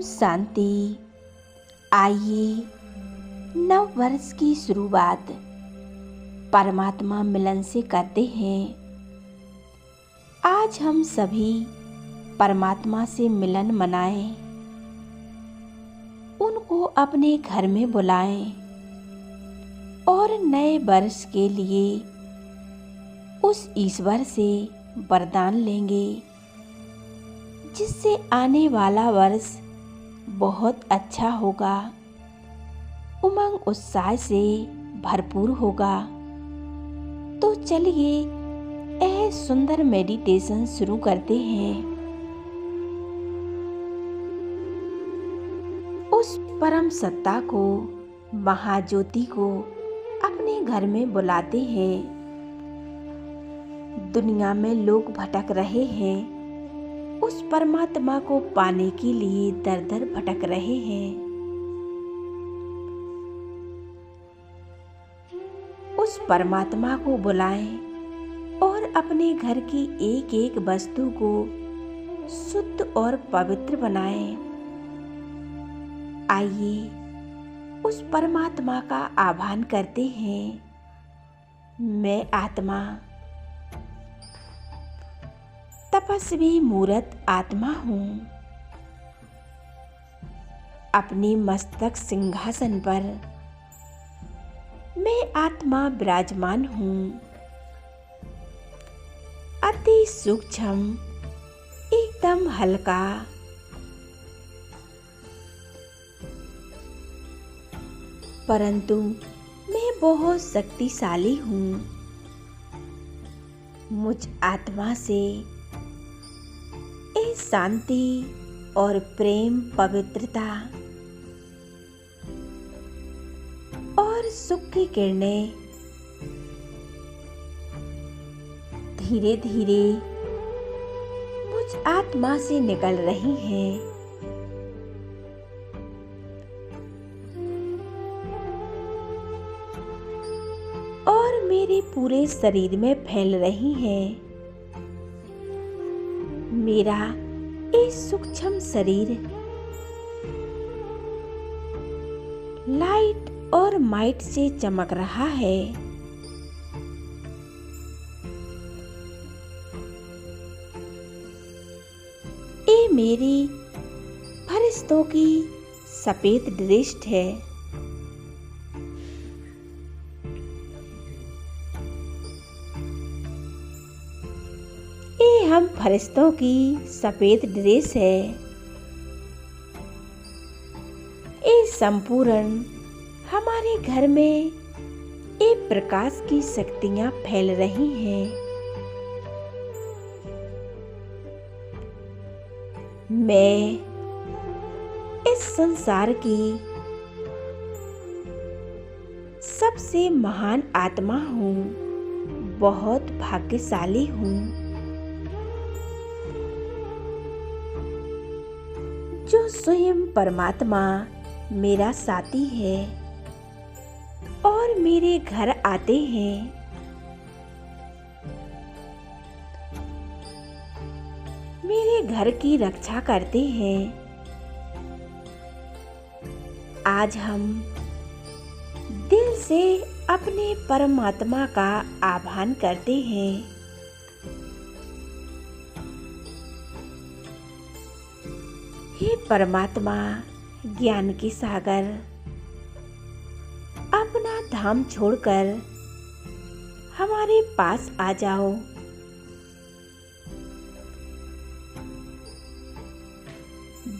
शांति। आइए नव वर्ष की शुरुआत परमात्मा मिलन से करते हैं। आज हम सभी परमात्मा से मिलन मनाएं, उनको अपने घर में बुलाएं और नए वर्ष के लिए उस ईश्वर से वरदान लेंगे, जिससे आने वाला वर्ष बहुत अच्छा होगा, उमंग उत्साह से भरपूर होगा। तो चलिए यह सुंदर मेडिटेशन शुरू करते हैं। उस परम सत्ता को, महाज्योति को अपने घर में बुलाते हैं। दुनिया में लोग भटक रहे हैं, उस परमात्मा को पाने के लिए दर दर भटक रहे हैं। उस परमात्मा को बुलाएं और अपने घर की एक एक वस्तु को शुद्ध और पवित्र बनाएं। आइए उस परमात्मा का आह्वान करते हैं। मैं आत्मा, तपस्वी मूर्त आत्मा हूँ। अपने मस्तक सिंहासन पर मैं आत्मा विराजमान हूँ। अति सूक्ष्म, एकदम हल्का, परंतु मैं बहुत शक्तिशाली हूँ। मुझ आत्मा से शांति और प्रेम, पवित्रता और सुख की किरणें धीरे धीरे मुझ आत्मा से निकल रही हैं। और मेरे पूरे शरीर में फैल रही हैं। मेरा ये सूक्ष्म शरीर लाइट और माइट से चमक रहा है। ये मेरी फरिश्तों की सफेद ड्रेस है। हम फरिश्तों की सफेद ड्रेस है। ये संपूर्ण हमारे घर में एक प्रकाश की शक्तियां फैल रही हैं। मैं इस संसार की सबसे महान आत्मा हूँ। बहुत भाग्यशाली हूँ जो स्वयं परमात्मा मेरा साथी है और मेरे घर आते हैं। मेरे घर की रक्षा करते हैं। आज हम दिल से अपने परमात्मा का आह्वान करते हैं। हे परमात्मा, ज्ञान के सागर, अपना धाम छोड़कर हमारे पास आ जाओ।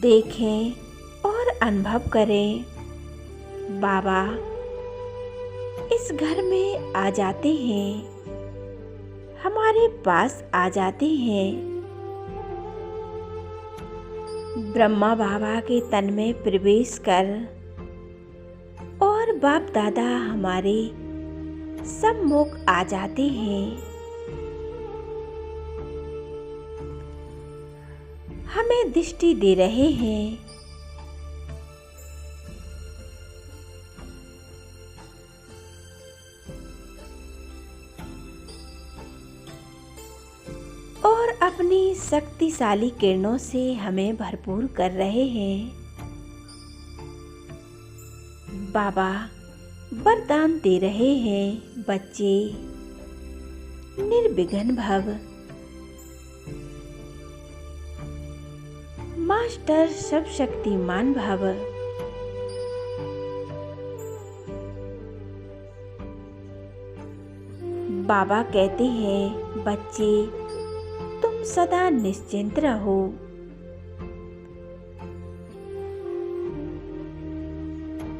देखें और अनुभव करें, बाबा इस घर में आ जाते हैं, हमारे पास आ जाते हैं। ब्रह्मा बाबा के तन में प्रवेश कर और बाप दादा हमारे सम्मुख आ जाते हैं। हमें दृष्टि दे रहे हैं। और अपनी शक्तिशाली किरणों से हमें भरपूर कर रहे हैं। बाबा वरदान दे रहे हैं, बच्चे निर्विघ्न भव। मास्टर सर्वशक्तिमान भव। बाबा कहते हैं, बच्चे तुम सदा निश्चिंत रहो।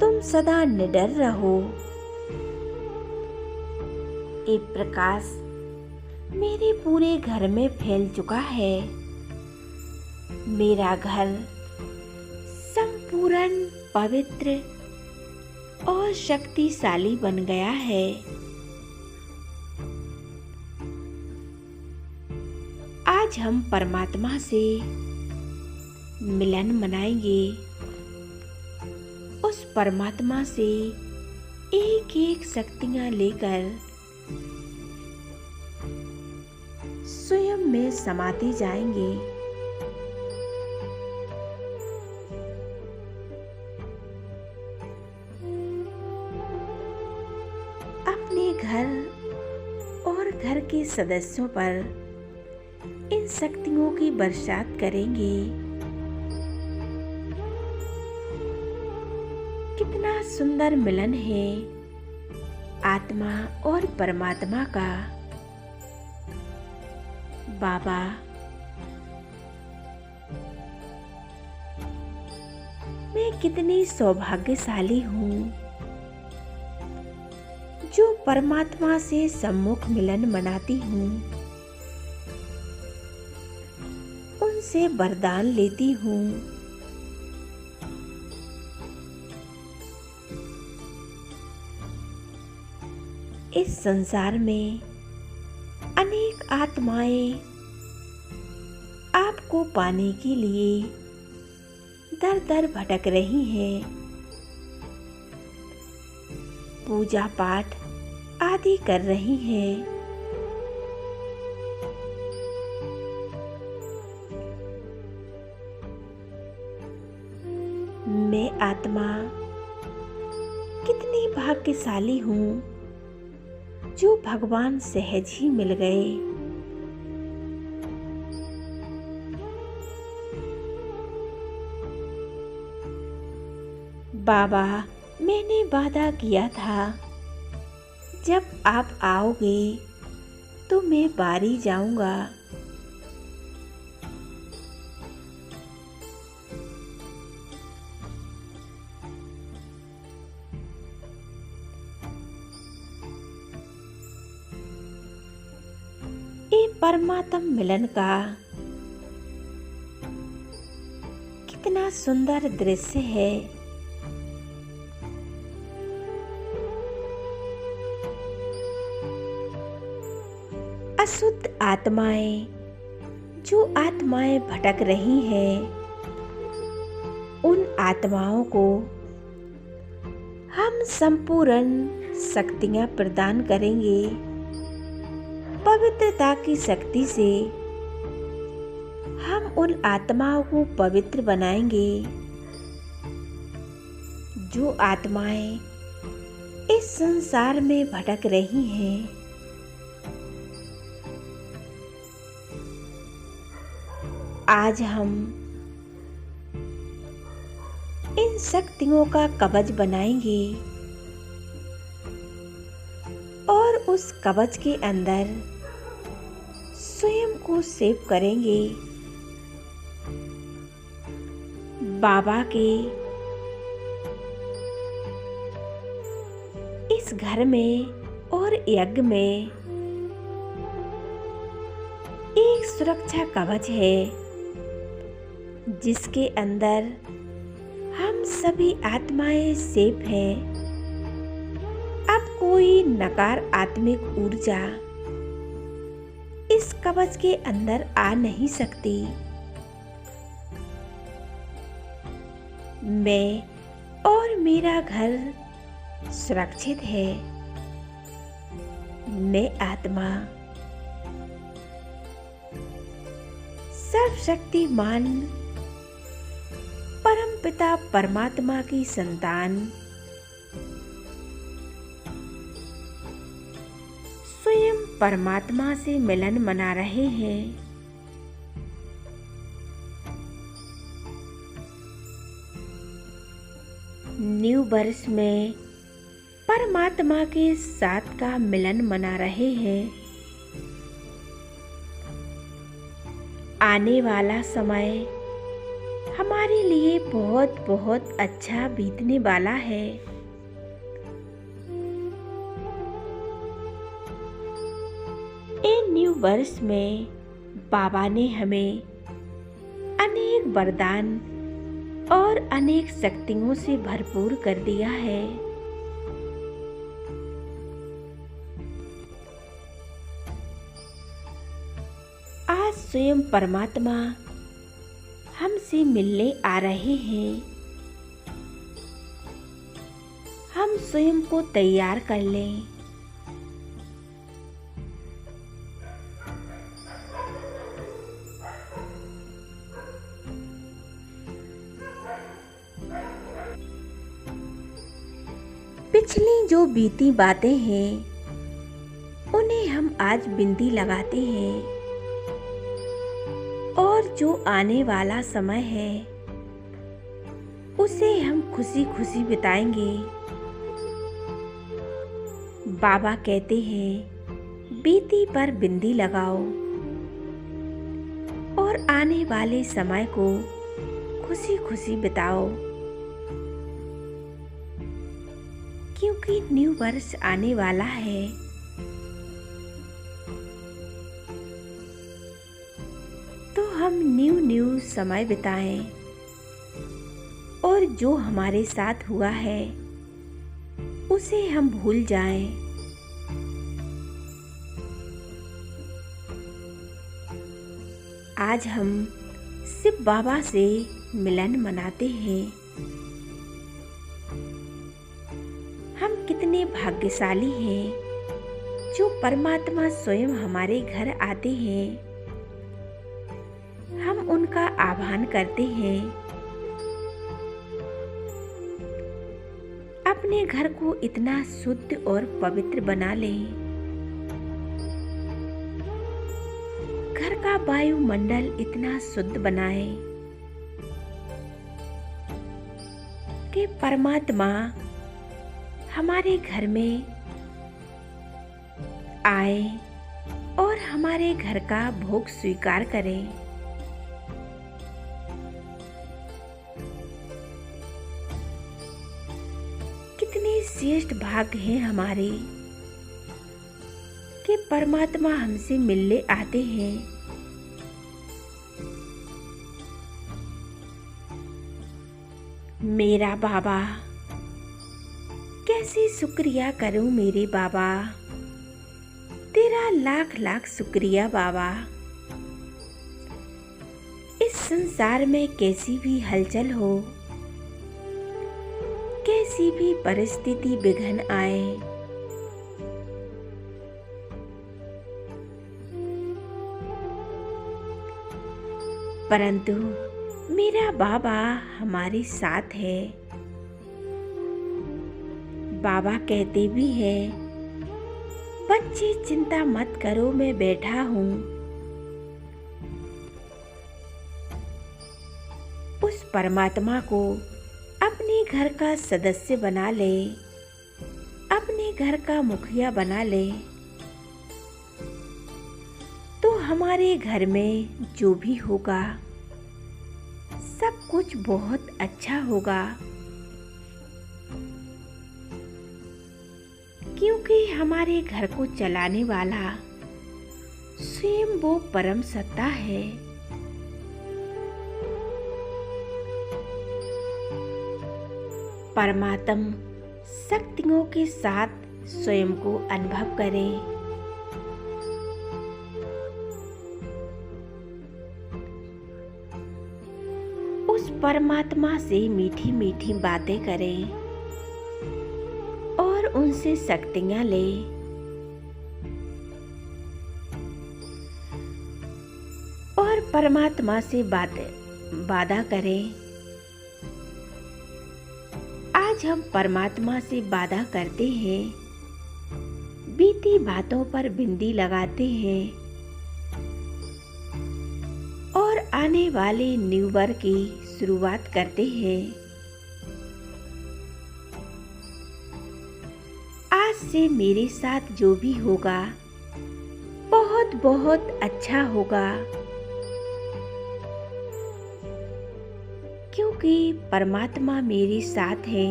तुम सदा निडर रहो। एक प्रकाश मेरे पूरे घर में फैल चुका है। मेरा घर संपूर्ण पवित्र और शक्तिशाली बन गया है। आज हम परमात्मा से मिलन मनाएंगे। उस परमात्मा से एक एक शक्तियां लेकर स्वयं में समाते जाएंगे। अपने घर और घर के सदस्यों पर इन शक्तियों की बरसात करेंगे। कितना सुंदर मिलन है आत्मा और परमात्मा का। बाबा मैं कितनी सौभाग्यशाली हूँ जो परमात्मा से सम्मुख मिलन मनाती हूँ, उनसे वरदान लेती हूँ। इस संसार में अनेक आत्माएं आपको पाने के लिए दर दर भटक रही हैं। पूजा पाठ आदि कर रही हैं। मैं आत्मा कितनी भाग्यशाली हूँ जो भगवान सहज ही मिल गए। बाबा मैंने वादा किया था जब आप आओगे तो मैं बारी जाऊंगा। ये परमात्म मिलन का कितना सुंदर दृश्य है। अशुद्ध आत्माएं, जो आत्माएं भटक रही हैं, उन आत्माओं को हम संपूर्ण शक्तियां प्रदान करेंगे। पवित्रता की शक्ति से हम उन आत्माओं को पवित्र बनाएंगे। जो आत्माएं इस संसार में भटक रही हैं, आज हम इन शक्तियों का कवच बनाएंगे और उस कवच के अंदर स्वयं को सेव करेंगे। बाबा के इस घर में और यज्ञ में एक सुरक्षा कवच है जिसके अंदर हम सभी आत्माएं सेफ हैं। अब कोई नकारात्मक ऊर्जा इस कवच के अंदर आ नहीं सकती। मैं और मेरा घर सुरक्षित है। मैं आत्मा सर्वशक्तिमान परमपिता परमात्मा की संतान परमात्मा से मिलन मना रहे हैं। न्यू वर्ष में परमात्मा के साथ का मिलन मना रहे हैं। आने वाला समय हमारे लिए बहुत बहुत अच्छा बीतने वाला है। इन न्यू वर्ष में बाबा ने हमें अनेक वरदान और अनेक शक्तियों से भरपूर कर दिया है। आज स्वयं परमात्मा हमसे मिलने आ रहे हैं। हम स्वयं को तैयार कर लें। पिछली जो बीती बातें हैं उन्हें हम आज बिंदी लगाते हैं, और जो आने वाला समय है उसे हम खुशी खुशी बिताएंगे। बाबा कहते हैं बीती पर बिंदी लगाओ और आने वाले समय को खुशी खुशी बिताओ, क्योंकि न्यू वर्ष आने वाला है। तो हम न्यू समय बिताएं और जो हमारे साथ हुआ है उसे हम भूल जाएं। आज हम शिव बाबा से मिलन मनाते हैं। हम कितने भाग्यशाली हैं जो परमात्मा स्वयं हमारे घर आते हैं। हम उनका आह्वान करते हैं। अपने घर को इतना शुद्ध और पवित्र बना लें। घर का वायुमंडल इतना शुद्ध बनाएं कि परमात्मा हमारे घर में आए और हमारे घर का भोग स्वीकार करें। कितने श्रेष्ठ भाग्य हैं हमारे कि परमात्मा हमसे मिलने आते हैं। मेरा बाबा, कैसे शुक्रिया करूं मेरे बाबा, तेरा लाख लाख शुक्रिया बाबा। इस संसार में कैसी भी हलचल हो, कैसी भी परिस्थिति विघ्न आए, परंतु मेरा बाबा हमारे साथ है। बाबा कहते भी हैं, बच्चे चिंता मत करो, मैं बैठा हूँ। उस परमात्मा को अपने घर का सदस्य बना ले, अपने घर का मुखिया बना ले, तो हमारे घर में जो भी होगा सब कुछ बहुत अच्छा होगा, क्योंकि हमारे घर को चलाने वाला स्वयं वो परम सत्ता है। परमात्मा शक्तियों के साथ स्वयं को अनुभव करें। उस परमात्मा से मीठी मीठी बातें करें और उनसे शक्तियां लें। और परमात्मा से वादा करें। आज हम परमात्मा से वादा करते हैं, बीती बातों पर बिंदी लगाते हैं और आने वाले न्यू ईयर की शुरुआत करते हैं। आज से मेरे साथ जो भी होगा बहुत बहुत अच्छा होगा, क्योंकि परमात्मा मेरे साथ है।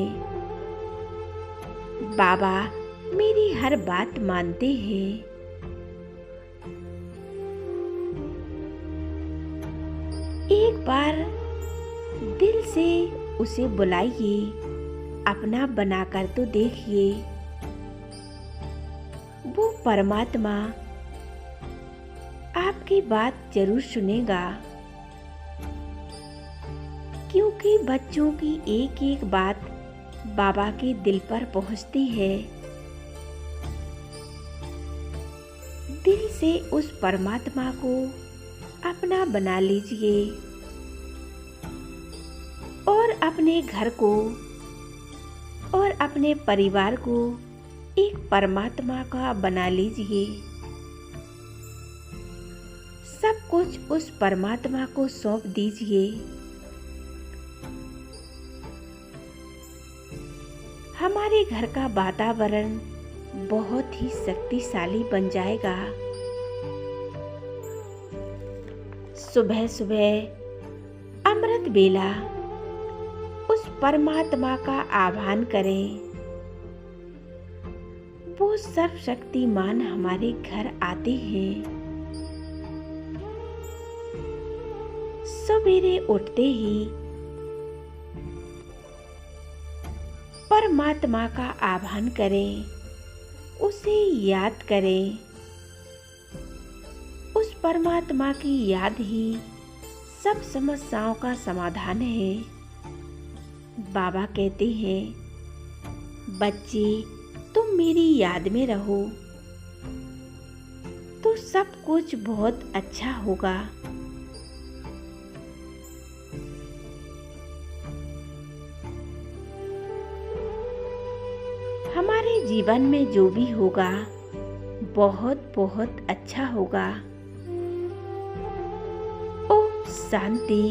बाबा मेरी हर बात मानते हैं। एक बार दिल से उसे बुलाइए, अपना बनाकर तो देखिए। वो परमात्मा आपकी बात जरूर सुनेगा, क्योंकि बच्चों की एक एक बात बाबा के दिल पर पहुंचती है। दिल से उस परमात्मा को अपना बना लीजिए और अपने घर को और अपने परिवार को एक परमात्मा का बना लीजिए। सब कुछ उस परमात्मा को सौंप दीजिए। हमारे घर का वातावरण बहुत ही शक्तिशाली बन जाएगा। सुबह सुबह अमृत बेला उस परमात्मा का आह्वान करें। वो सर्वशक्तिमान हमारे घर आते हैं। सवेरे उठते ही परमात्मा का आह्वान करें, उसे याद करें। उस परमात्मा की याद ही सब समस्याओं का समाधान है। बाबा कहते हैं, बच्चे तुम मेरी याद में रहो तो सब कुछ बहुत अच्छा होगा। हमारे जीवन में जो भी होगा बहुत बहुत अच्छा होगा। ओम शांति।